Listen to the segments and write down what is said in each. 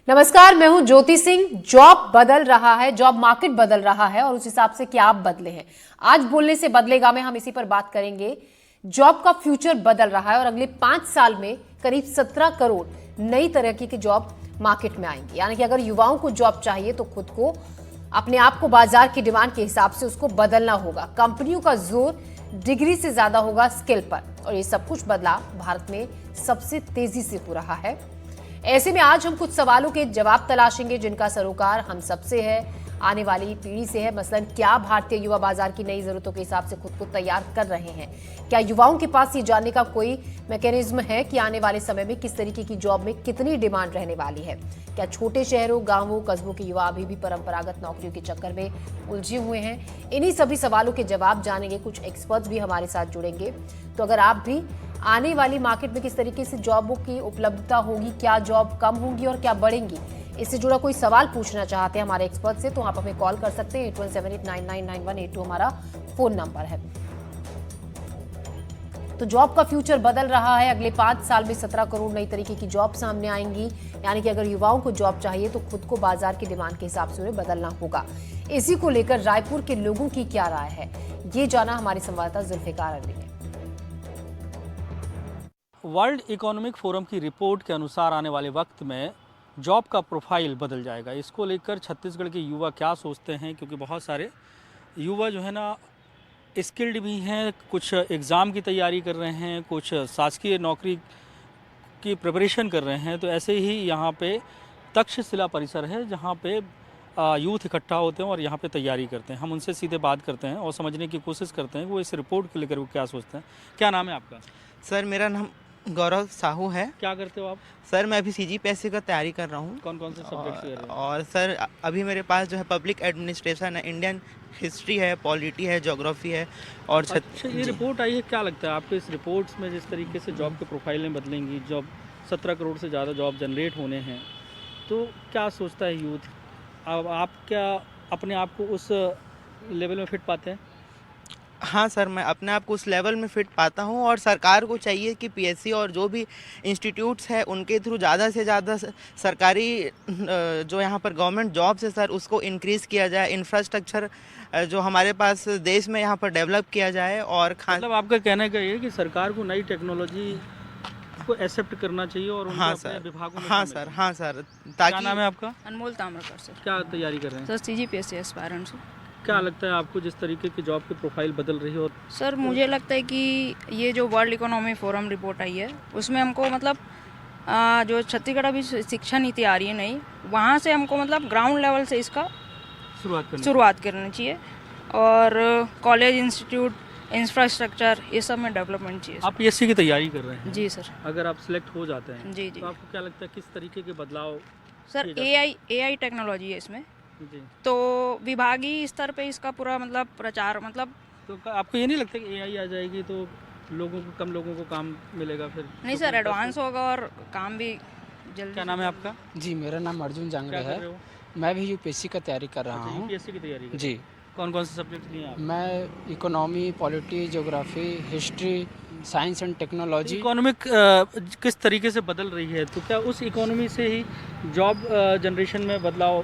नमस्कार, मैं हूं ज्योति सिंह। जॉब बदल रहा है, जॉब मार्केट बदल रहा है और उस हिसाब से क्या आप बदले हैं। आज बोलने से बदलेगा में हम इसी पर बात करेंगे। जॉब का फ्यूचर बदल रहा है और अगले 5 साल में करीब 17 करोड़ नई तरह की जॉब मार्केट में आएंगी। यानी कि अगर युवाओं को जॉब चाहिए तो खुद को, अपने आप को बाजार की डिमांड के हिसाब से उसको बदलना होगा। कंपनियों का जोर डिग्री से ज्यादा होगा स्किल पर और ये सब कुछ बदलाव भारत में सबसे तेजी से हो रहा है। ऐसे में आज हम कुछ सवालों के जवाब तलाशेंगे जिनका सरोकार हम सबसे है, आने वाली पीढ़ी से है। मसलन, क्या भारतीय युवा बाजार की नई जरूरतों के हिसाब से खुद को तैयार कर रहे हैं? क्या युवाओं के पास ये जानने का कोई मैकेनिज्म है कि आने वाले समय में किस तरीके की जॉब में कितनी डिमांड रहने वाली है? क्या छोटे शहरों, गांवों, कस्बों के युवा अभी भी परंपरागत नौकरियों के चक्कर में उलझे हुए हैं? इन्हीं सभी सवालों के जवाब जानेंगे। कुछ एक्सपर्ट्स भी हमारे साथ जुड़ेंगे। तो अगर आप भी आने वाली मार्केट में किस तरीके से जॉबों की उपलब्धता होगी, क्या जॉब कम होंगी और क्या बढ़ेंगी, इससे जुड़ा कोई सवाल पूछना चाहते हैं हमारे एक्सपर्ट से, तो आप हमें कॉल कर सकते हैं। 8178999182 हमारा फोन नंबर है। तो जॉब का फ्यूचर बदल रहा है। अगले 5 साल में 17 करोड़ नई तरीके की जॉब सामने आएंगी। यानी कि अगर युवाओं को जॉब चाहिए तो खुद को बाजार की डिमांड के हिसाब से उन्हें बदलना होगा। इसी को लेकर रायपुर के लोगों की क्या राय है, ये जाना हमारे संवाददाता जुल्फिकार अली ने। वर्ल्ड इकोनॉमिक फोरम की रिपोर्ट के अनुसार आने वाले वक्त में जॉब का प्रोफाइल बदल जाएगा। इसको लेकर छत्तीसगढ़ के युवा क्या सोचते हैं, क्योंकि बहुत सारे युवा जो है ना स्किल्ड भी हैं, कुछ एग्ज़ाम की तैयारी कर रहे हैं, कुछ शासकीय नौकरी की प्रिपरेशन कर रहे हैं। तो ऐसे ही यहाँ पे तक्षशिला परिसर है जहाँ पे यूथ इकट्ठा होते हैं और यहाँ पे तैयारी करते हैं। हम उनसे सीधे बात करते हैं और समझने की कोशिश करते हैं कि वो इस रिपोर्ट को लेकर वो क्या सोचते हैं। क्या नाम है आपका? सर, मेरा नाम गौरव साहू है। क्या करते हो आप? सर, मैं अभी CGPSC का तैयारी कर रहा हूँ। कौन कौन से सब्जेक्ट्स कर रहे हो? और सर, अभी मेरे पास जो है पब्लिक एडमिनिस्ट्रेशन है, इंडियन हिस्ट्री है, पॉलिटी है, ज्योग्राफी है और अच्छा, ये रिपोर्ट आई है, क्या लगता है आपको इस रिपोर्ट्स में जिस तरीके से जॉब के प्रोफाइलें बदलेंगी, जॉब 17 करोड़ से ज़्यादा जॉब जनरेट होने हैं, तो क्या सोचता है यूथ? अब आप क्या अपने आप को उस लेवल में फिट पाते हैं? हाँ सर, मैं अपने आप को उस लेवल में फिट पाता हूँ और सरकार को चाहिए कि PSC और जो भी इंस्टीट्यूट्स है उनके थ्रू ज़्यादा से ज़्यादा सरकारी जो यहाँ पर गवर्नमेंट जॉब्स है सर, उसको इंक्रीज़ किया जाए। इंफ्रास्ट्रक्चर जो हमारे पास देश में यहाँ पर डेवलप किया जाए। और मतलब आपका कहने का ये है कि सरकार को नई टेक्नोलॉजी को एक्सेप्ट करना चाहिए और उनको अपने विभागों में हाँ सर, हाँ सर। ताकि क्या नाम है आपका? अनमोल ताम्रकर सर। क्या तैयारी कर रहे हैं सर CGPSC एस्पायरेंट सर। क्या लगता है आपको जिस तरीके की जॉब की प्रोफाइल बदल रही है? और सर, मुझे लगता है कि ये जो वर्ल्ड इकोनॉमी फोरम रिपोर्ट आई है उसमें हमको मतलब जो छत्तीसगढ़ अभी शिक्षा नीति आ रही है नई, वहाँ से हमको मतलब ग्राउंड लेवल से इसका शुरुआत करनी चाहिए और कॉलेज, इंस्टीट्यूट, इंफ्रास्ट्रक्चर, ये सब में डेवलपमेंट चाहिए। आप PSC की तैयारी कर रहे हैं? जी सर। अगर आप सिलेक्ट हो जाते हैं जी तो आपको क्या लगता है किस तरीके के बदलाव? सर, AI टेक्नोलॉजी है इसमें, तो विभागीय स्तर पे इसका पूरा मतलब प्रचार, मतलब तो आपको ये नहीं लगता कि AI आ जाएगी तो कम लोगों को काम मिलेगा? फिर नहीं सर, एडवांस होगा और काम भी जल्दी। क्या नाम है आपका? जी, मेरा नाम अर्जुन जांगड़े क्या कर रहे है। हो? मैं भी UPSC का तैयारी कर रहा हूँ। UPSC की तैयारी कर? जी। कौन कौन से सब्जेक्ट लिए आप? मैं economy, polity, geography, history, science and technology. Economic किस तरीके से बदल रही है, तो क्या उस इकोनॉमी से ही जॉब जनरेशन में बदलाव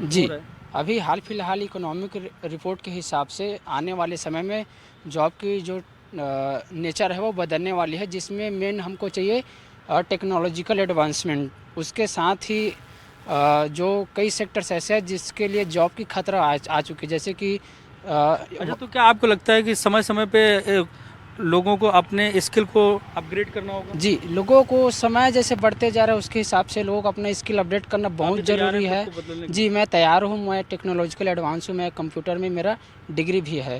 जी, हो रहा है? अभी हाल फिलहाल इकोनॉमिक रिपोर्ट के हिसाब से आने वाले समय में जॉब की जो नेचर है वो बदलने वाली है, जिसमें मेन हमको चाहिए टेक्नोलॉजिकल एडवांसमेंट। उसके साथ ही जो कई सेक्टर्स ऐसे हैं जिसके लिए जॉब की खतरा आ चुकी है, जैसे कि अच्छा, तो क्या आपको लगता है कि समय समय पे लोगों को अपने स्किल को अपग्रेड करना होगा? जी, लोगों को समय जैसे बढ़ते जा रहा है उसके हिसाब से लोगों को अपना स्किल अपडेट करना बहुत ज़रूरी है। जी, मैं तैयार हूँ, मैं टेक्नोलॉजिकल एडवांस हूँ, मैं कंप्यूटर में मेरा डिग्री भी है।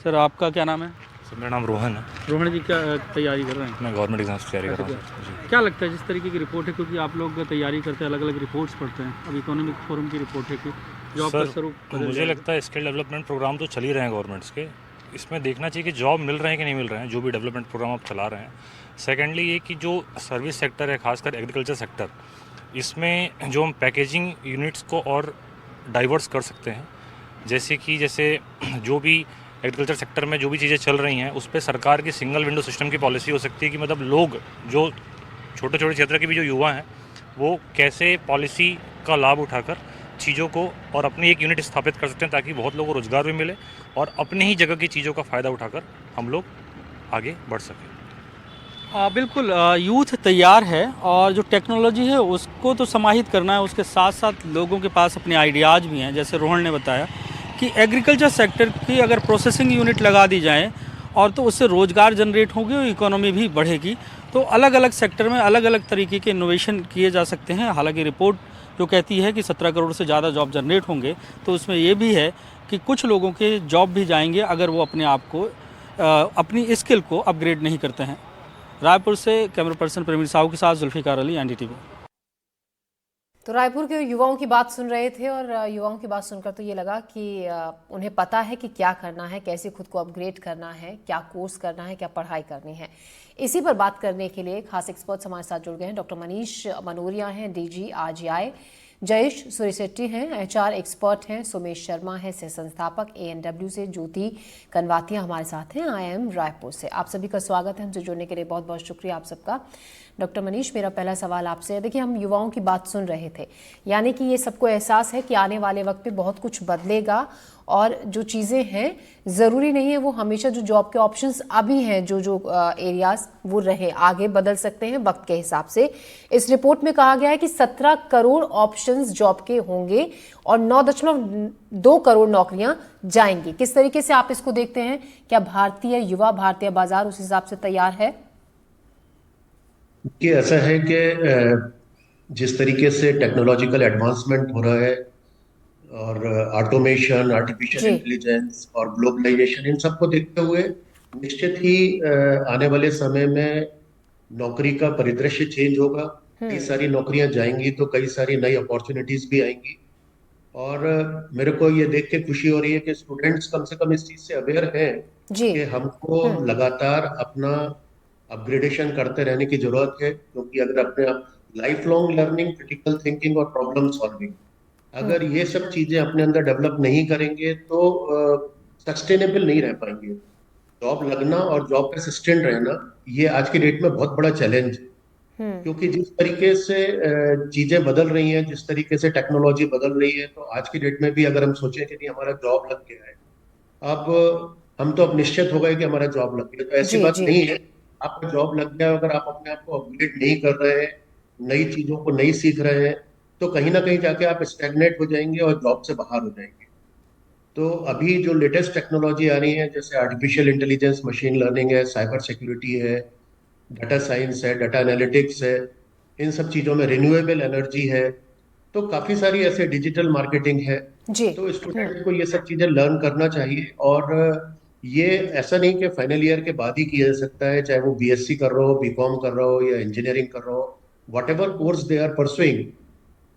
सर, आपका क्या नाम है? सर, मेरा नाम रोहन है। रोहन जी, क्या तैयारी कर रहे हैं? मैं गवर्नमेंट एग्जाम्स की तैयारी कर रहा हूँ। क्या लगता है जिस तरीके की रिपोर्ट है, क्योंकि आप लोग तैयारी करते हैं, अलग अलग रिपोर्ट्स पढ़ते हैं, अब इकोनॉमिक फोरम की रिपोर्ट है कि जॉब का स्वरूप मुझे लगता है स्किल डेवलपमेंट प्रोग्राम तो चल ही रहे हैं गवर्नमेंट्स के, इसमें देखना चाहिए कि जॉब मिल रहे हैं कि नहीं मिल रहे हैं, जो भी डेवलपमेंट प्रोग्राम आप चला रहे हैं। सेकेंडली ये कि जो सर्विस सेक्टर है, खासकर एग्रीकल्चर सेक्टर, इसमें जो हम पैकेजिंग यूनिट्स को और डाइवर्स कर सकते हैं, जैसे जो भी एग्रीकल्चर सेक्टर में जो भी चीज़ें चल रही हैं उस पर सरकार की सिंगल विंडो सिस्टम की पॉलिसी हो सकती है कि मतलब लोग जो छोटे छोटे क्षेत्र के भी जो युवा हैं वो कैसे पॉलिसी का लाभ उठाकर चीज़ों को और अपनी एक यूनिट स्थापित कर सकते हैं, ताकि बहुत लोगों को रोज़गार भी मिले और अपनी ही जगह की चीज़ों का फ़ायदा उठाकर हम लोग आगे बढ़ सकें। बिल्कुल, यूथ तैयार है और जो टेक्नोलॉजी है उसको तो समाहित करना है, उसके साथ साथ लोगों के पास अपने आइडियाज़ भी हैं। जैसे रोहन ने बताया कि एग्रीकल्चर सेक्टर की अगर प्रोसेसिंग यूनिट लगा दी जाए और तो उससे रोज़गार जनरेट होगी और इकोनॉमी भी बढ़ेगी। तो अलग अलग सेक्टर में अलग अलग तरीके के इनोवेशन किए जा सकते हैं। हालांकि रिपोर्ट जो कहती है कि 17 करोड़ से ज़्यादा जॉब जनरेट होंगे, तो उसमें ये भी है कि कुछ लोगों के जॉब भी जाएंगे अगर वो अपने आप को अपनी स्किल को अपग्रेड नहीं करते हैं। रायपुर से कैमरा पर्सन प्रवीण साहू के साथ जुल्फिकार अली, एनडीटीवी। तो रायपुर के युवाओं की बात सुन रहे थे और युवाओं की बात सुनकर तो ये लगा कि उन्हें पता है कि क्या करना है, कैसे खुद को अपग्रेड करना है, क्या कोर्स करना है, क्या पढ़ाई करनी है। इसी पर बात करने के लिए खास एक्सपर्ट्स हमारे साथ जुड़ गए हैं। डॉक्टर मनीष मनोरिया हैं, डीजी आरजीआई, जयेश सूर्यशेट्टी हैं, एचआर एक्सपर्ट हैं, सुमेश शर्मा है, सह संस्थापक एएनडब्ल्यू से, ज्योति कनवातिया हमारे साथ हैं आईआईएम रायपुर से। आप सभी का स्वागत है, हमसे जुड़ने के लिए बहुत बहुत शुक्रिया आप सबका। डॉक्टर मनीष, मेरा पहला सवाल आपसे है। देखिए, हम युवाओं की बात सुन रहे थे, यानी कि ये सबको एहसास है कि आने वाले वक्त पे बहुत कुछ बदलेगा और जो चीज़ें हैं ज़रूरी नहीं है वो हमेशा जो जॉब के ऑप्शंस अभी हैं, जो एरियाज वो रहे, आगे बदल सकते हैं वक्त के हिसाब से। इस रिपोर्ट में कहा गया है कि 17 करोड़ ऑप्शंस जॉब के होंगे और 9.2 करोड़ नौकरियां जाएंगी। किस तरीके से आप इसको देखते हैं? क्या भारतीय युवा, भारतीय बाजार उस हिसाब से तैयार है? कि ऐसा है कि जिस तरीके से टेक्नोलॉजिकल एडवांसमेंट हो रहा है और ऑटोमेशन, आर्टिफिशियल इंटेलिजेंस और ग्लोबलाइजेशन, इन सबको देखते हुए निश्चित ही आने वाले समय में नौकरी का परिदृश्य चेंज होगा। कई सारी नौकरियां जाएंगी तो कई सारी नई अपॉर्चुनिटीज भी आएंगी। और मेरे को ये देख के खुशी हो रही है कि स्टूडेंट्स कम से कम इस चीज से अवेयर हैं कि हमको लगातार अपना अपग्रेडेशन करते रहने की जरूरत है, क्योंकि अगर अपने आप life long learning, critical thinking और प्रॉब्लम सॉल्विंग, अगर ये सब चीजें अपने अंदर डेवलप नहीं करेंगे तो सस्टेनेबल नहीं रह पाएंगे। जॉब लगना और जॉब पे सस्टेन रहना ये आज की डेट में बहुत बड़ा चैलेंज है, क्योंकि जिस तरीके से चीजें बदल रही हैं, जिस तरीके से टेक्नोलॉजी बदल रही है, तो आज की डेट में भी अगर हम सोचें कि नहीं हमारा जॉब लग गया है, अब हम तो अब निश्चित हो गए कि हमारा जॉब लग गया, तो ऐसी बात नहीं है। आपका जॉब लग गया, अगर आप अपने आप को अपग्रेड नहीं कर रहे हैं, नई चीजों को नहीं सीख रहे हैं, तो कहीं ना कहीं जाके आप स्टैग्नेट हो जाएंगे और जॉब से बाहर हो जाएंगे। तो अभी जो लेटेस्ट टेक्नोलॉजी आ रही है, जैसे आर्टिफिशियल इंटेलिजेंस, मशीन लर्निंग है, साइबर सिक्योरिटी है, डाटा साइंस है, डाटा एनालिटिक्स है, इन सब चीजों में रिन्यूएबल एनर्जी है, तो काफी सारी ऐसे डिजिटल मार्केटिंग है। तो स्टूडेंट को ये सब चीजें लर्न करना चाहिए। और ये ऐसा नहीं कि फाइनल ईयर के बाद ही किया जा सकता है, चाहे वो बीएससी कर रहा हो, बीकॉम कर रहा हो या इंजीनियरिंग कर रहा हो, whatever course they are pursuing.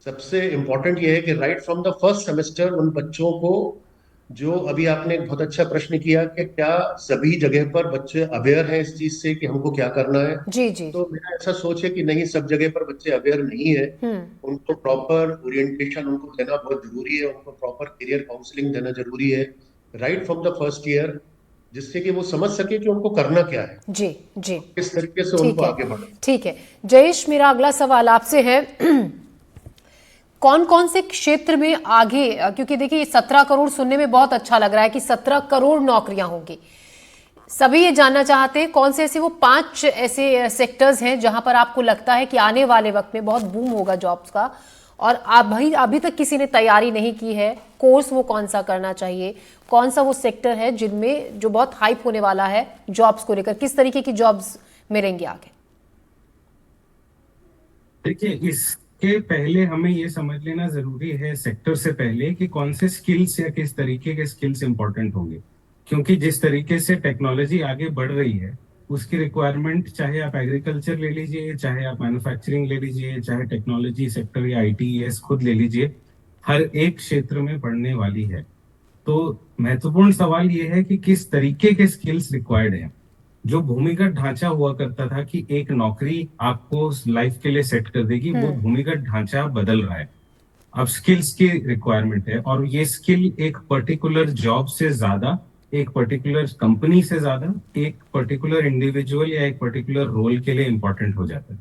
सबसे इम्पोर्टेंट ये है कि right from the first semester उन बच्चों को, जो अभी आपने एक बहुत अच्छा प्रश्न किया कि क्या सभी जगह पर बच्चे अवेयर हैं इस चीज से कि हमको क्या करना है, जी। तो मेरा ऐसा सोच है कि नहीं, सब जगह पर बच्चे अवेयर नहीं है। उनको प्रॉपर ओरिएंटेशन उनको देना बहुत जरूरी है, उनको प्रॉपर करियर काउंसलिंग देना जरूरी है right from the first year, जिससे कि वो समझ सके कि उनको करना क्या है। जी। किस तरीके से उनको आगे बढ़ना। ठीक है जयेश, मेरा अगला सवाल आपसे है, कौन कौन से क्षेत्र में आगे, क्योंकि देखिए 17 करोड़ सुनने में बहुत अच्छा लग रहा है कि 17 करोड़ नौकरियां होंगी, सभी ये जानना चाहते हैं कौन से ऐसे वो 5 ऐसे सेक्टर्स हैं जहां पर आपको लगता है कि आने वाले वक्त में बहुत बूम होगा जॉब्स का, और अभी तक किसी ने तैयारी नहीं की है, कोर्स वो कौन सा करना चाहिए, कौन सा वो सेक्टर है जिनमें जो बहुत हाइप होने वाला है जॉब्स को लेकर, किस तरीके की जॉब्स मिलेंगी आगे? देखिए, इसके पहले हमें ये समझ लेना जरूरी है सेक्टर से पहले कि कौन से स्किल्स या किस तरीके के स्किल्स इंपॉर्टेंट होंगे, क्योंकि जिस तरीके से टेक्नोलॉजी आगे बढ़ रही है उसकी रिक्वायरमेंट, चाहे आप एग्रीकल्चर ले लीजिए, चाहे आप मैन्युफैक्चरिंग ले लीजिए, चाहे टेक्नोलॉजी सेक्टर या आईटीएस खुद ले लीजिए, हर एक क्षेत्र में बढ़ने वाली है। तो महत्वपूर्ण सवाल ये है कि किस तरीके के स्किल्स रिक्वायर्ड हैं। जो भूमिगत ढांचा हुआ करता था कि एक नौकरी आपको लाइफ के लिए सेट कर देगी, वो भूमिगत ढांचा बदल रहा है। अब स्किल्स की रिक्वायरमेंट है, और ये स्किल एक पर्टिकुलर जॉब से ज्यादा, एक पर्टिकुलर कंपनी से ज्यादा, एक पर्टिकुलर इंडिविजुअल या एक पर्टिकुलर रोल के लिए इंपॉर्टेंट हो जाता है।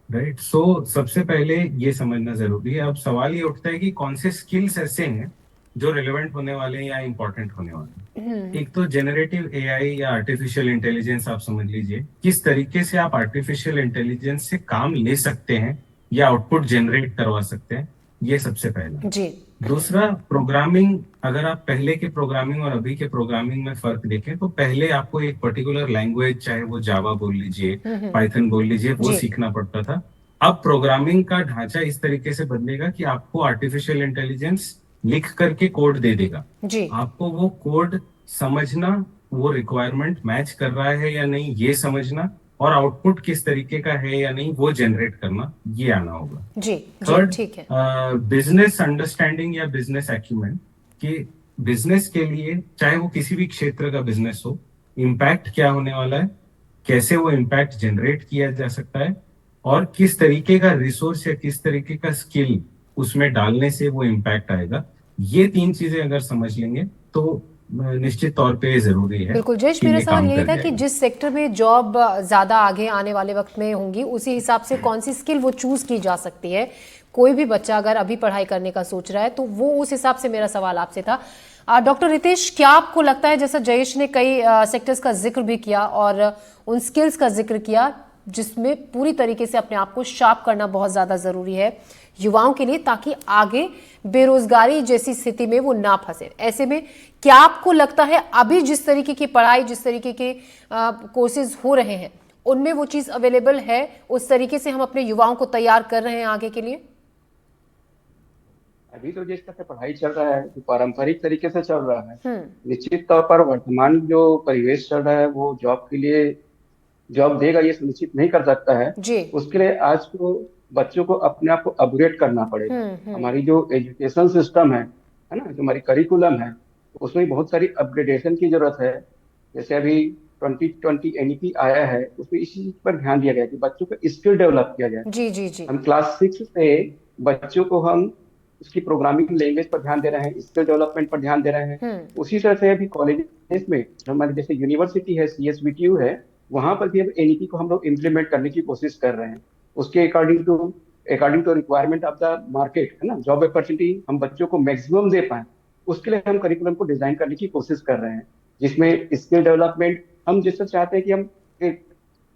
राइट। सो सबसे पहले ये समझना जरूरी है। अब सवाल ये उठता है कि कौन से स्किल्स ऐसे हैं जो रिलेवेंट होने वाले हैं या इंपॉर्टेंट होने वाले हैं। एक तो जेनरेटिव एआई या आर्टिफिशियल इंटेलिजेंस आप समझ लीजिए, किस तरीके से आप आर्टिफिशियल इंटेलिजेंस से काम ले सकते हैं या आउटपुट जनरेट करवा सकते हैं, ये सबसे पहला। जी दूसरा, प्रोग्रामिंग। अगर आप पहले के प्रोग्रामिंग और अभी के प्रोग्रामिंग में फर्क देखें तो पहले आपको एक पर्टिकुलर लैंग्वेज, चाहे वो जावा बोल लीजिए, पाइथन बोल लीजिए, वो जी। सीखना पड़ता था। अब प्रोग्रामिंग का ढांचा इस तरीके से बदलेगा कि आपको आर्टिफिशियल इंटेलिजेंस लिख करके कोड दे देगा। जी आपको वो कोड समझना, वो रिक्वायरमेंट मैच कर रहा है या नहीं ये समझना, और आउटपुट किस तरीके का है या नहीं वो जनरेट करना, ये आना होगा। जी जी थर्ड, ठीक है। बिजनेस अंडरस्टैंडिंग या बिजनेस एक्यूमेंट, कि बिजनेस के लिए, चाहे वो किसी भी क्षेत्र का बिजनेस हो, इम्पैक्ट क्या होने वाला है, कैसे वो इम्पैक्ट जनरेट किया जा सकता है, और किस तरीके का रिसोर्स या किस तरीके का स्किल उसमें डालने से वो इम्पैक्ट आएगा। ये तीन चीजें अगर समझ लेंगे तो निश्चित तौर पे जरूरी है बिल्कुल जयेश, कि मेरा ये सवाल काम यही कर था कि जाएगा। जिस सेक्टर में जॉब ज़्यादा आगे आने वाले वक्त में होंगी उसी हिसाब से कौन सी स्किल वो चूज की जा सकती है। कोई भी बच्चा अगर अभी पढ़ाई करने का सोच रहा है तो वो उस हिसाब से मेरा सवाल आपसे था। डॉक्टर रितेश, क्या आपको लगता है, जैसा जयेश ने कई सेक्टर्स का जिक्र भी किया और उन स्किल्स का जिक्र किया जिसमें पूरी तरीके से अपने आप को शार्प करना बहुत ज़्यादा ज़रूरी है युवाओं के लिए, ताकि आगे बेरोजगारी जैसी स्थिति में वो ना फंसे। ऐसे में क्या आपको लगता है अभी जिस तरीके की पढ़ाई, जिस तरीके के कोर्सेज हो रहे हैं, उनमें वो चीज़ अवेलेबल है, उस तरीके से हम अपने युवाओं को तैयार कर रहे हैं आगे के लिए? अभी तो जिस तरह से पढ़ाई चल रहा है, जो पारंपरिक तरीके से चल रहा है, निश्चित तौर पर वर्तमान जो परिवेश चल रहा है वो जॉब के लिए, जॉब देगा ये सुनिश्चित नहीं कर सकता है। जी उसके लिए आज को बच्चों को अपने आप को अपग्रेड करना पड़ेगा। हमारी जो एजुकेशन सिस्टम है ना, जो हमारी करिकुलम है, उसमें बहुत सारी अपग्रेडेशन की जरूरत है। जैसे अभी 2020 एनईपी आया है, उसमें इसी चीज पर ध्यान दिया गया कि बच्चों को स्किल डेवलप किया जाए। जी जी जी हम क्लास 6 से बच्चों को हम उसकी प्रोग्रामिंग लैंग्वेज पर ध्यान दे रहे हैं, स्किल डेवलपमेंट पर ध्यान दे रहे हैं। उसी तरह से अभी कॉलेजेस में हमारे जैसे यूनिवर्सिटी है, CSBTU है, वहां पर भी अब एनईपी को हम लोग इम्प्लीमेंट करने की कोशिश कर रहे हैं। उसके according to requirement of the market, है ना, जॉब अपॉर्चुनिटी हम बच्चों को मैक्सिमम दे पाए, उसके लिए हम करिकुलम को डिजाइन करने की कोशिश कर रहे हैं, जिसमें स्किल डेवलपमेंट हम जिससे चाहते हैं कि हम एक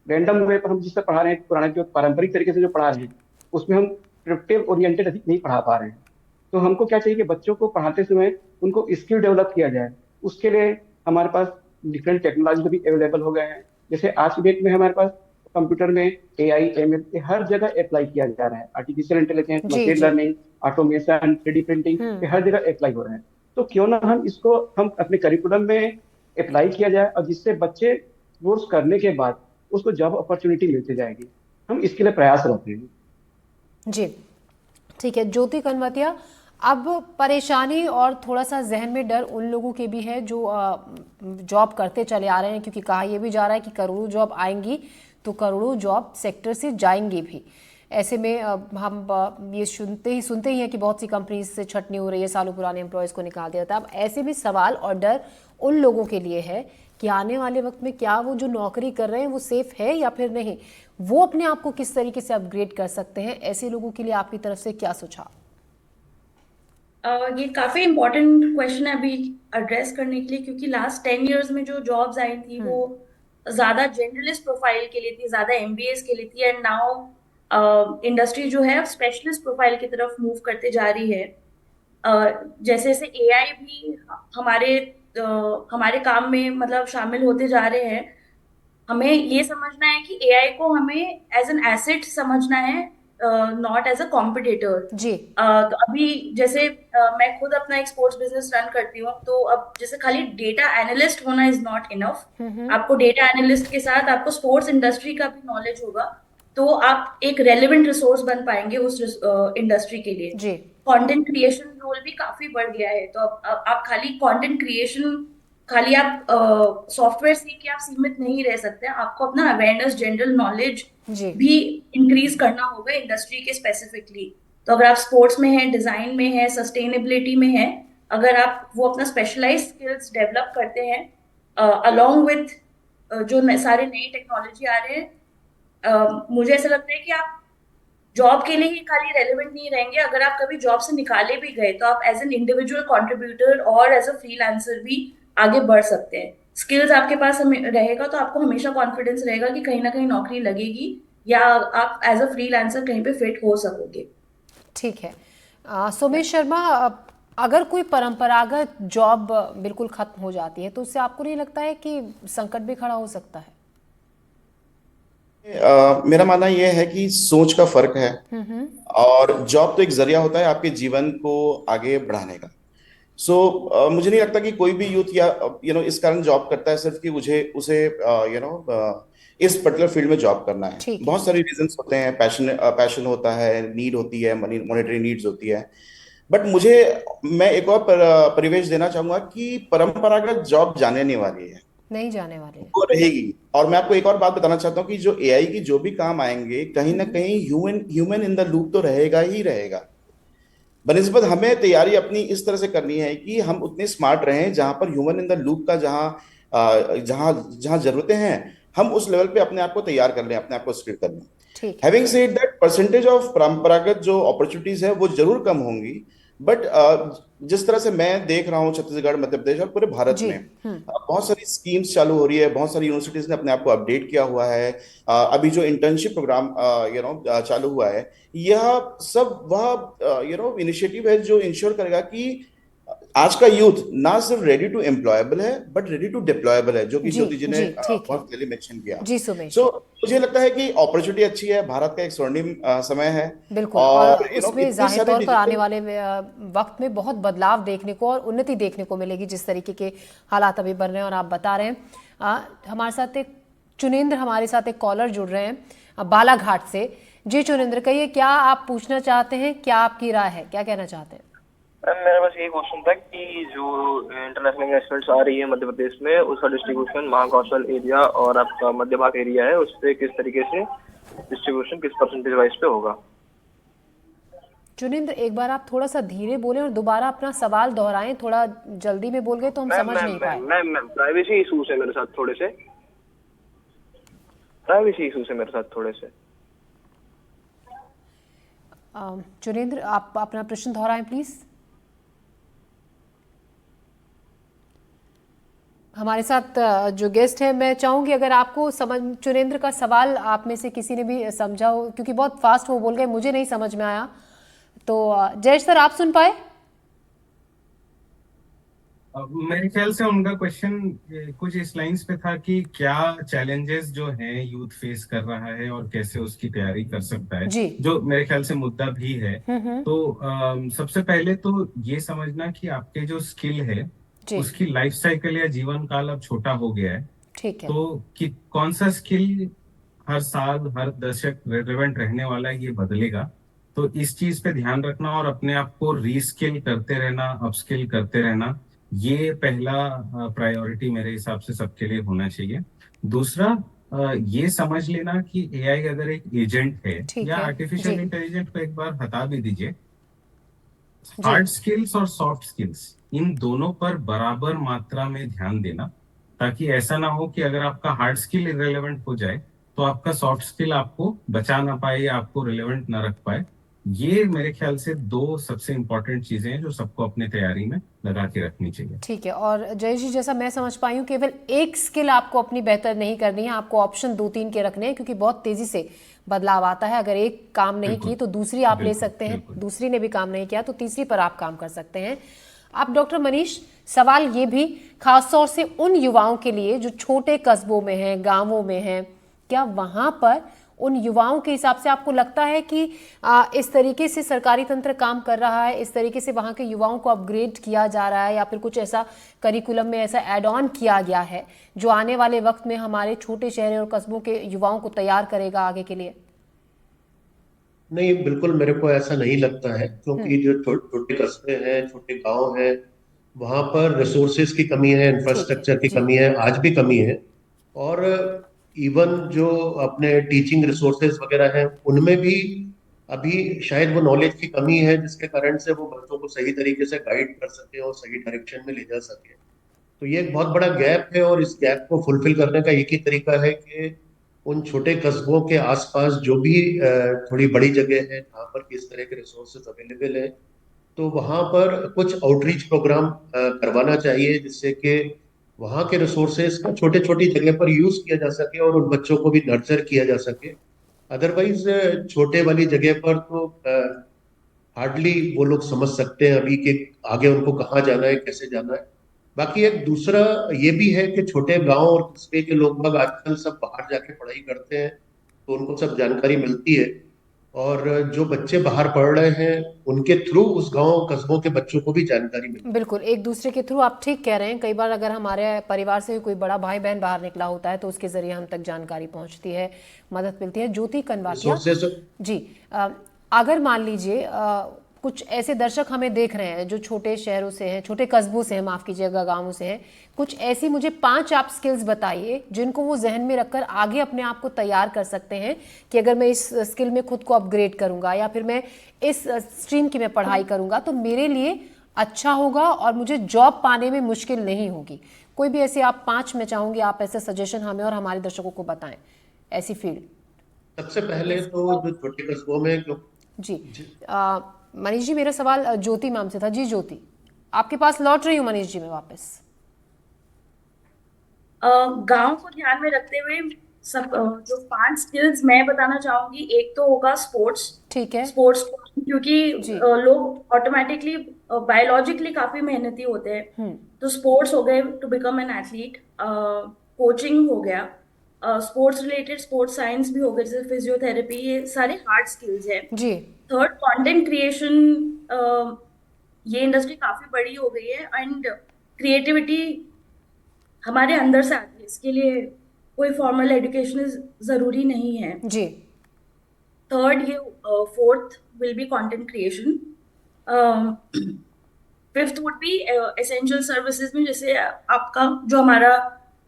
रैंडम वे पर हम जिससे पढ़ा रहे हैं, पुराने जो पारंपरिक तरीके से जो पढ़ा रहे हैं, उसमें हम प्रिडिक्टिव ओरिएंटेड अधिक नहीं पढ़ा पा रहे हैं। तो हमको क्या चाहिए कि बच्चों को पढ़ाते समय उनको स्किल डेवलप किया जाए। उसके लिए हमारे पास डिफरेंट टेक्नोलॉजी भी अवेलेबल हो गए हैं। जैसे आज की डेट में हमारे पास कंप्यूटर में AI ML के हर जगह अप्लाई किया जा रहा है। आर्टिफिशियल इंटेलिजेंस, जी मशीन जी लर्निंग, ऑटोमेशन, 3D प्रिंटिंग पे हर जगह अप्लाई हो रहे हैं। तो क्यों ना हम अपने करिकुलम में अप्लाई किया जाए, और जिससे बच्चे कोर्स करने के बाद उसको जॉब अपॉर्चुनिटी मिलती जाएगी। हम इसके लिए प्रयासरत हैं। जी ठीक है। ज्योति कनवतिया, अब परेशानी और थोड़ा सा जहन में डर उन लोगों के भी है जो जॉब करते चले आ रहे हैं, क्योंकि कहा यह भी जा रहा है कि करोड़ों जॉब आएंगी तो करोड़ों जॉब सेक्टर से जाएंगी भी। ऐसे में हम ये सुनते ही हैं कि बहुत सी कंपनीज से छटनी हो रही है, सालों पुराने एम्प्लॉयज़ को निकाल दिया था। अब ऐसे में सवाल और डर उन लोगों के लिए है कि आने वाले वक्त में क्या वो जो नौकरी कर रहे हैं वो सेफ है या फिर नहीं, वो अपने आप को किस तरीके से अपग्रेड कर सकते हैं। ऐसे लोगों के लिए आपकी तरफ से क्या सुझाव? ये काफी इम्पोर्टेंट क्वेश्चन है अभी एड्रेस करने के लिए, क्योंकि लास्ट 10 इयर्स में जो जॉब्स आई थी वो ज्यादा जनरलिस्ट प्रोफाइल के लिए थी, ज्यादा MBAs के लिए थी, एंड नाउ इंडस्ट्री जो है स्पेशलिस्ट प्रोफाइल की तरफ मूव करते जा रही है। जैसे जैसे AI भी हमारे काम में मतलब शामिल होते जा रहे हैं, हमें ये समझना है कि AI को हमें एज एन एसेट समझना है, नॉट एज अ कॉम्पिटिटर। जी तो अभी जैसे मैं खुद अपना एक स्पोर्ट्स बिजनेस रन करती हूँ, तो अब जैसे खाली डेटा एनालिस्ट होना इज नॉट इनफ। आपको डेटा एनालिस्ट के साथ आपको स्पोर्ट्स इंडस्ट्री का भी नॉलेज होगा, तो आप एक रेलेवेंट रिसोर्स बन पाएंगे उस इंडस्ट्री के लिए। जी कंटेंट क्रिएशन रोल भी काफी बढ़ गया है, तो अब आप खाली कंटेंट क्रिएशन, खाली आप सॉफ्टवेयर सीख के आप सीमित नहीं रह सकते। आपको अपना अवेयरनेस, जनरल नॉलेज जी भी इंक्रीज करना होगा इंडस्ट्री के स्पेसिफिकली। तो अगर आप स्पोर्ट्स में है, डिजाइन में है, सस्टेनेबिलिटी में है, अगर आप वो अपना स्पेशलाइज स्किल्स डेवलप करते हैं अलोंग विथ जो सारे नई टेक्नोलॉजी आ रहे हैं, मुझे ऐसा लगता है कि आप जॉब के लिए ही खाली रेलेवेंट नहीं रहेंगे, अगर आप कभी जॉब से निकाले भी गए तो आप एज एन इंडिविजुअल कंट्रीब्यूटर और एज अ फ्रीलांसर भी आगे बढ़ सकते हैं। स्किल्स आपके पास रहेगा तो आपको हमेशा कॉन्फिडेंस रहेगा कि कहीं ना कहीं नौकरी लगेगी या आप एज अ फ्रीलांसर कहीं पे फिट हो सकोगे। ठीक है। सोमेश शर्मा, अगर कोई परंपरागत जॉब बिल्कुल खत्म हो जाती है तो उससे आपको नहीं लगता है कि संकट भी खड़ा हो सकता है? मेरा मानना यह है कि सोच का फर्क है। और जॉब तो एक जरिया होता है आपके जीवन को आगे बढ़ाने का। मुझे नहीं लगता कि कोई भी यूथ या इस कारण जॉब करता है सिर्फ कि मुझे उसे इस पर्टिकुलर फील्ड में जॉब करना है। ठीक है। बहुत सारे रीजंस होते हैं, पैशन होता है, नीड होती है, मॉनेटरी नीड्स होती है। बट मैं एक और परिवेश देना चाहूंगा कि परंपरागत जॉब जाने नहीं वाली है, नहीं जाने वाले हैं। वो रहेगी। और मैं आपको एक और बात बताना चाहता हूँ कि जो एआई की जो भी काम आएंगे, कहीं ना कहीं ह्यूमन इन द लूप तो रहेगा ही रहेगा। बनिस्बत हमें तैयारी अपनी इस तरह से करनी है कि हम उतने स्मार्ट रहें जहां पर ह्यूमन इन द लूप का जहां जहां जरूरतें हैं, हम उस लेवल पे अपने आप को तैयार कर लें, अपने आप को स्किल कर लें। ठीक है। Having said that, percentage of परंपरागत जो अपॉर्चुनिटीज है वो जरूर कम होंगी। बट जिस तरह से मैं देख रहा हूँ छत्तीसगढ़, मध्य प्रदेश और पूरे भारत जी। में बहुत सारी स्कीम्स चालू हो रही है, बहुत सारी यूनिवर्सिटीज ने अपने आप को अपडेट किया हुआ है। अभी जो इंटर्नशिप प्रोग्राम चालू हुआ है, यह सब वह इनिशिएटिव है जो इंश्योर करेगा कि आज का यूथ ना सिर्फ रेडी टू एम्प्लॉयबल है बट रेडी टू डिप्लॉयबल है, जो कि जी ज्योति जी ने जी ठीक है बहुत क्लियरली मेंशन किया। जी सोमेश। मुझे लगता है कि अपॉर्चुनिटी अच्छी है, भारत का एक स्वर्णिम समय है। बिल्कुल। और और उसमें जाहिर तौर पर आने वाले वक्त में बहुत बदलाव देखने को और उन्नति देखने को मिलेगी, जिस तरीके के हालात अभी बन रहे हैं और आप बता रहे हैं। हमारे साथ एक चुनेंद्र, हमारे साथ एक कॉलर जुड़ रहे हैं बालाघाट से। जी चुनेंद्र, कहिए क्या आप पूछना चाहते हैं, क्या आपकी राय है, क्या कहना चाहते हैं? मेरा बस यही क्वेश्चन था कि जो इंटरनेशनल इन्वेस्टमेंट्स आ रही है मध्य प्रदेश में, उसका डिस्ट्रीब्यूशन महाकौशल एरिया और आपका मध्य भाग एरिया है, उस पर किस तरीके से डिस्ट्रीब्यूशन किस परसेंटेज वाइज पे होगा? चुनिंद्र, एक बार आप थोड़ा सा धीरे बोलें और दोबारा अपना सवाल दोहराएं। थोड़ा जल्दी में बोल गए तो हम समझ नहीं पाए। मैम प्राइवेसी इशूज है मेरे साथ थोड़े से, प्राइवेसी इशूज है मेरे साथ थोड़े से। चुनिंद्र, आप अपना प्रश्न दोहराएं प्लीज। हमारे साथ जो गेस्ट है, मैं चाहूंगी अगर आपको समझ चुनेंद्र का सवाल आप में से किसी ने भी समझा हो, क्योंकि बहुत फास्ट वो बोल गए, मुझे नहीं समझ में आया, तो जयेश सर आप सुन पाए? मेरे ख्याल से उनका क्वेश्चन कुछ इस लाइंस पे था कि क्या चैलेंजेस जो हैं यूथ फेस कर रहा है और कैसे उसकी तैयारी कर सकता है, जी। जो मेरे ख्याल से मुद्दा भी है। तो सबसे पहले तो ये समझना कि आपके जो स्किल है उसकी लाइफ साइकिल या जीवन काल अब छोटा हो गया है। ठीक है। तो कि कौन सा स्किल हर साल हर दशक रेलेवेंट रहने वाला है, ये बदलेगा। तो इस चीज पे ध्यान रखना और अपने आप को रीस्किल करते रहना, अपस्किल करते रहना, ये पहला प्रायोरिटी मेरे हिसाब से सबके लिए होना चाहिए। दूसरा, ये समझ लेना कि एआई अगर एक एजेंट है या आर्टिफिशियल इंटेलिजेंस को एक बार हटा भी दीजिए, हार्ड स्किल्स और सॉफ्ट स्किल्स इन दोनों पर बराबर मात्रा में ध्यान देना, ताकि ऐसा ना हो कि अगर आपका हार्ड स्किल इररिलेवेंट हो जाए तो आपका सॉफ्ट स्किल आपको बचा ना पाए या आपको रिलेवेंट ना रख पाए। ये मेरे ख्याल से दो सबसे इंपॉर्टेंट चीजें हैं जो सबको अपने तैयारी में लगा के रखनी चाहिए। ठीक है। और जय जी, जैसा मैं समझ पाई हूँ, केवल एक स्किल आपको अपनी बेहतर नहीं करनी है, आपको ऑप्शन 2-3 के रखने हैं, क्योंकि बहुत तेजी से बदलाव आता है। अगर एक काम नहीं की तो दूसरी आप ले सकते हैं, दूसरी ने भी काम नहीं किया तो तीसरी पर आप काम कर सकते हैं। आप डॉक्टर मनीष, सवाल ये भी खासतौर से उन युवाओं के लिए जो छोटे कस्बों में हैं, गाँवों में हैं, क्या वहाँ पर उन युवाओं के हिसाब से आपको लगता है कि इस तरीके से सरकारी तंत्र काम कर रहा है, इस तरीके से वहाँ के युवाओं को अपग्रेड किया जा रहा है, या फिर कुछ ऐसा करिकुलम में ऐसा ऐड ऑन किया गया है जो आने वाले वक्त में हमारे छोटे शहर और कस्बों के युवाओं को तैयार करेगा आगे के लिए? नहीं, बिल्कुल मेरे को ऐसा नहीं लगता है, क्योंकि जो छोटे कस्बे हैं, छोटे गांव हैं, वहां पर रिसोर्सेज की कमी है, इंफ्रास्ट्रक्चर की कमी है, आज भी कमी है। और इवन जो अपने टीचिंग रिसोर्सेज वगैरह हैं, उनमें भी अभी शायद वो नॉलेज की कमी है, जिसके कारण से वो बच्चों को सही तरीके से गाइड कर सके और सही डायरेक्शन में ले जा सके। तो ये एक बहुत बड़ा गैप है, और इस गैप को फुलफिल करने का एक ही तरीका है कि उन छोटे कस्बों के आसपास जो भी थोड़ी बड़ी जगह है जहाँ पर किस तरह के रिसोर्सेज अवेलेबल है, तो वहाँ पर कुछ आउटरीच प्रोग्राम करवाना चाहिए, जिससे कि वहाँ के रिसोर्सेज का छोटे छोटी जगह पर यूज किया जा सके और उन बच्चों को भी नर्चर किया जा सके। अदरवाइज छोटे वाली जगह पर तो हार्डली वो लोग समझ सकते हैं अभी कि आगे उनको कहाँ जाना है, कैसे जाना है। बाकी एक दूसरा ये भी है कि छोटे गांव और कस्बे के लोग बाग आजकल सब बाहर जाके पढ़ाई करते हैं, तो उनको सब जानकारी मिलती है, और जो बच्चे बाहर पढ़ रहे हैं उनके थ्रू उस गांव कस्बों के बच्चों को भी जानकारी मिलती है। बिल्कुल, एक दूसरे के थ्रू आप ठीक कह रहे हैं। कई बार अगर हमारे परिवार से कोई बड़ा भाई बहन बाहर निकला होता है तो उसके जरिए हम तक जानकारी पहुंचती है, मदद मिलती है। ज्योति कनवाटिया जी, अगर मान लीजिए कुछ ऐसे दर्शक हमें देख रहे हैं जो छोटे शहरों से हैं, छोटे कस्बों से हैं, माफ कीजिएगा, गांवों से हैं, कुछ ऐसी मुझे 5 आप स्किल्स बताइए जिनको वो जहन में रखकर आगे अपने आप को तैयार कर सकते हैं कि अगर मैं इस स्किल में खुद को अपग्रेड करूंगा या फिर मैं इस स्ट्रीम की मैं पढ़ाई करूंगा तो मेरे लिए अच्छा होगा और मुझे जॉब पाने में मुश्किल नहीं होगी। कोई भी ऐसे आप 5 मैं चाहूंगी आप ऐसे सजेशन हमें और हमारे दर्शकों को बताएं, ऐसी फील्ड। सबसे पहले तो जो छोटे कस्बों में जी मनीष जी, मेरा सवाल ज्योति मैम से था। जी ज्योति, आपके पास लौट रही हूँ मनीष जी मैं वापस। गांव को ध्यान में रखते हुए सब जो 5 स्किल्स मैं बताना चाहूंगी, एक तो होगा स्पोर्ट्स। ठीक है, स्पोर्ट्स, क्योंकि लोग ऑटोमेटिकली बायोलॉजिकली काफी मेहनती होते हैं, तो स्पोर्ट्स हो गए to become an athlete, coaching हो गया, स्पोर्ट्स रिलेटेड स्पोर्ट्स साइंस भी हो गया जैसे फिजियोथेरेपी, ये सारे हार्ड स्किल्स है जी। थर्ड, कंटेंट क्रिएशन, ये इंडस्ट्री काफी बड़ी हो गई है एंड क्रिएटिविटी हमारे अंदर से आती है, इसके लिए कोई फॉर्मल एजुकेशन जरूरी नहीं है जी। थर्ड ये, fourth will be content creation, fifth would be essential services में जैसे आपका जो हमारा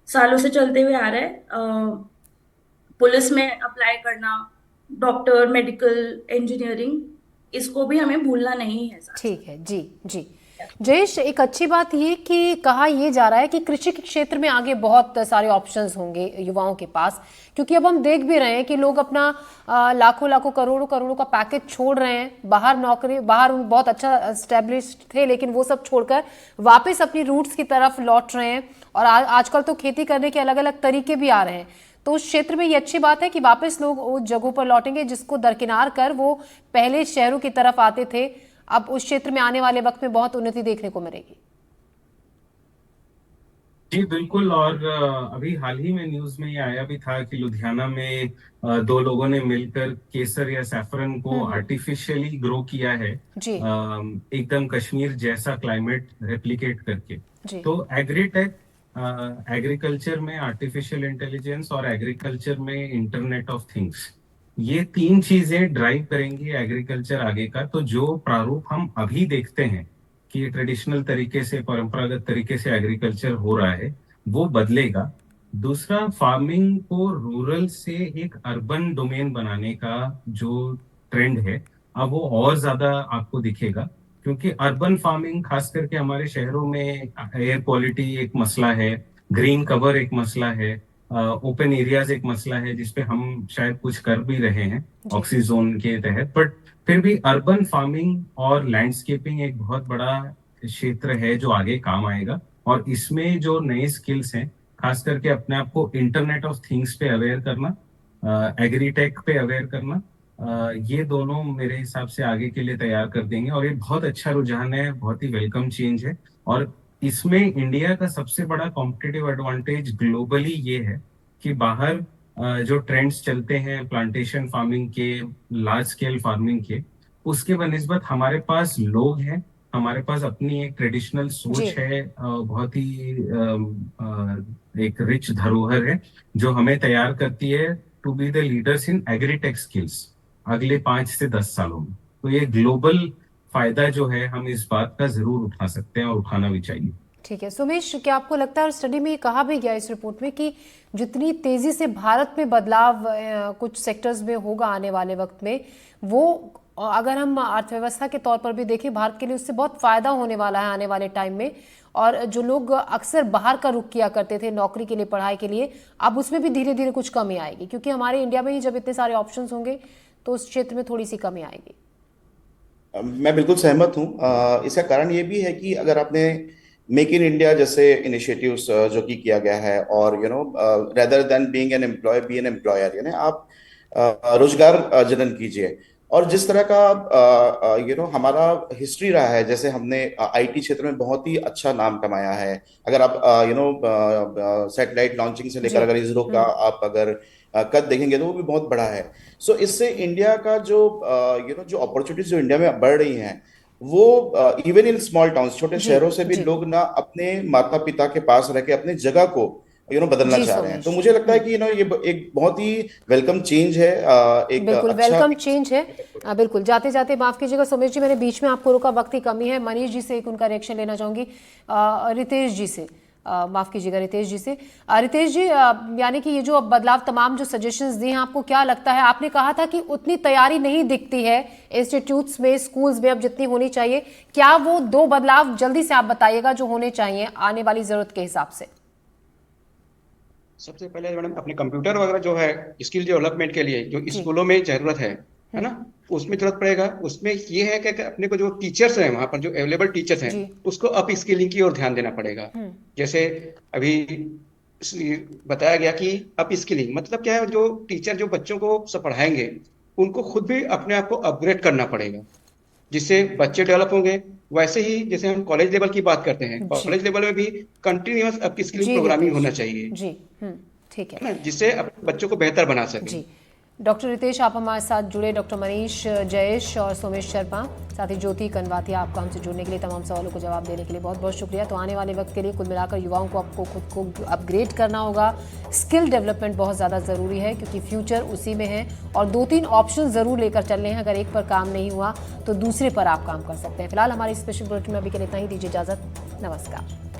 सालों से चलते हुए आ रहा है, पुलिस में अप्लाई करना, डॉक्टर, मेडिकल, इंजीनियरिंग, इसको भी हमें भूलना नहीं है। ठीक है जी जी। जयेश, एक अच्छी बात ये कि कहा ये जा रहा है कि कृषि के क्षेत्र में आगे बहुत सारे ऑप्शंस होंगे युवाओं के पास, क्योंकि अब हम देख भी रहे हैं कि लोग अपना लाखों लाखों करोड़ों करोड़ों का पैकेज छोड़ रहे हैं, बाहर नौकरी, बाहर बहुत अच्छा एस्टेब्लिश्ड थे लेकिन वो सब छोड़कर वापस अपनी रूट्स की तरफ लौट रहे हैं, और आजकल तो खेती करने के अलग अलग तरीके भी आ रहे हैं। तो उस क्षेत्र में ये अच्छी बात है कि वापस लोग उस जगहों पर लौटेंगे जिसको दरकिनार कर वो पहले शहरों की तरफ आते थे। अब उस क्षेत्र में आने वाले वक्त में बहुत उन्नति देखने को मिलेगी। जी बिल्कुल, और अभी हाल ही में न्यूज में ये आया भी था कि लुधियाना में 2 लोगों ने मिलकर केसर या सैफरन को आर्टिफिशियली ग्रो किया है, एकदम कश्मीर जैसा क्लाइमेट रेप्लिकेट करके। तो एग्रीटेक, एग्रीकल्चर में आर्टिफिशियल इंटेलिजेंस और एग्रीकल्चर में इंटरनेट ऑफ थिंग्स, ये 3 चीजें ड्राइव करेंगी एग्रीकल्चर आगे का। तो जो प्रारूप हम अभी देखते हैं कि ट्रेडिशनल तरीके से, परंपरागत तरीके से एग्रीकल्चर हो रहा है, वो बदलेगा। दूसरा, फार्मिंग को रूरल से एक अर्बन डोमेन बनाने का जो ट्रेंड है अब वो और ज्यादा आपको दिखेगा, क्योंकि अर्बन फार्मिंग खास करके हमारे शहरों में एयर क्वालिटी एक मसला है, ग्रीन कवर एक मसला है, ओपन एरियाज एक मसला है जिसपे हम शायद कुछ कर भी रहे हैं ऑक्सीजोन के तहत, बट फिर भी अर्बन फार्मिंग और लैंडस्केपिंग एक बहुत बड़ा क्षेत्र है जो आगे काम आएगा। और इसमें जो नए स्किल्स हैं, खास करके अपने आप को इंटरनेट ऑफ थिंग्स पे अवेयर करना, एग्रीटेक पे अवेयर करना, ये दोनों मेरे हिसाब से आगे के लिए तैयार कर देंगे। और ये बहुत अच्छा रुझान है, बहुत ही वेलकम चेंज है। और इसमें इंडिया का सबसे बड़ा कॉम्पिटिटिव एडवांटेज ग्लोबली ये है कि बाहर जो ट्रेंड्स चलते हैं प्लांटेशन फार्मिंग के, लार्ज स्केल फार्मिंग के, उसके बनिस्बत हमारे पास लोग हैं, हमारे पास अपनी एक ट्रेडिशनल सोच है, बहुत ही एक रिच धरोहर है जो हमें तैयार करती है to be the leaders in agritech skills अगले 5 से 10 सालों में। तो ये ग्लोबल फायदा जो है हम इस बात का जरूर उठा सकते हैं और उठाना भी चाहिए। ठीक है सुमेश, क्या आपको लगता है, और स्टडी में कहा भी गया इस रिपोर्ट में, कि जितनी तेजी से भारत में बदलाव कुछ सेक्टर्स में होगा आने वाले वक्त में, वो और अगर हम अर्थव्यवस्था के तौर पर भी देखें, भारत के लिए उससे बहुत फायदा होने वाला है आने वाले टाइम में। और जो लोग अक्सर बाहर का रुख किया करते थे नौकरी के लिए, पढ़ाई के लिए, अब उसमें भी धीरे धीरे कुछ कमी आएगी, क्योंकि हमारे इंडिया में ही जब इतने सारे ऑप्शंस होंगे तो उस क्षेत्र में थोड़ी सी कमी आएगी। मैं बिल्कुल सहमत हूँ। इसका कारण ये भी है कि अगर आपने मेक इन इंडिया जैसे इनिशिएटिव्स जो कि किया गया है, और rather than being an employ be an employer, यानी आप रोजगार जनन कीजिए। और जिस तरह का हमारा हिस्ट्री रहा है, जैसे हमने आईटी क्षेत्र में बहुत ही अच्छा नाम कमाया है। अगर आप सैटेलाइट लॉन्चिंग से लेकर अगर इसरो का आप अगर कद देखेंगे तो वो भी बहुत बड़ा है। सो इससे इंडिया का जो जो अपॉर्चुनिटीज जो इंडिया में बढ़ रही हैं, वो इवन इन स्मॉल टाउन्स, छोटे शहरों से भी लोग ना अपने माता पिता के पास रह के अपने जगह को बदलना चाह रहे हैं। तो मुझे लगता है कि ये एक बहुत ही वेलकम चेंज है। एक बिल्कुल अच्छा वेलकम चेंज है। बिल्कुल, जाते जाते माफ कीजिएगा सोमेश जी, मैंने बीच में आपको रोका, वक्त की कमी है। मनीष जी से एक उनका रिएक्शन लेना चाहूंगी, रितेश जी से, माफ कीजिएगा रितेश जी से। रितेश जी, यानी कि ये जो अब बदलाव, तमाम जो सजेशंस दिए हैं, आपको क्या लगता है? आपने कहा था कि उतनी तैयारी नहीं दिखती है इंस्टीट्यूट्स में, स्कूल्स में अब जितनी होनी चाहिए। क्या वो 2 बदलाव जल्दी से आप बताइएगा जो होने चाहिए आने वाली जरूरत के हिसाब से? सबसे पहले मैडम, अपने कंप्यूटर वगैरह जो है स्किल डेवलपमेंट के लिए जो स्कूलों में जरूरत है ना, उसमें जरूरत पड़ेगा। उसमें ये है कि अपने को जो टीचर्स हैं वहाँ पर, जो अवेलेबल टीचर्स हैं, उसको अप स्किलिंग की ओर ध्यान देना पड़ेगा। जैसे अभी बताया गया कि अप स्किलिंग मतलब क्या है, जो टीचर जो बच्चों को सब पढ़ाएंगे उनको खुद भी अपने आप को अपग्रेड करना पड़ेगा, जिससे बच्चे डेवलप होंगे। वैसे ही जैसे हम कॉलेज लेवल की बात करते हैं, कॉलेज लेवल में भी कंटिन्यूअस अप स्किलिंग प्रोग्रामिंग होना चाहिए जी। ठीक है ना, जिससे अपने बच्चों को बेहतर बना सके। जी डॉक्टर रितेश, आप हमारे साथ जुड़े, डॉक्टर मनीष जयेश और सोमेश शर्मा, साथ ही ज्योति कनवातिया, आपका हमसे जुड़ने के लिए, तमाम सवालों को जवाब देने के लिए बहुत बहुत शुक्रिया। तो आने वाले वक्त के लिए कुल मिलाकर युवाओं को आपको खुद को अपग्रेड करना होगा। स्किल डेवलपमेंट बहुत ज़्यादा ज़रूरी है, क्योंकि फ्यूचर उसी में है। और 2-3 ऑप्शन ज़रूर लेकर चलने हैं, अगर एक पर काम नहीं हुआ तो दूसरे पर आप काम कर सकते हैं। फिलहाल हमारी स्पेशल बुलेटिन में अभी के लिए इतना ही। दीजिए इजाज़त, नमस्कार।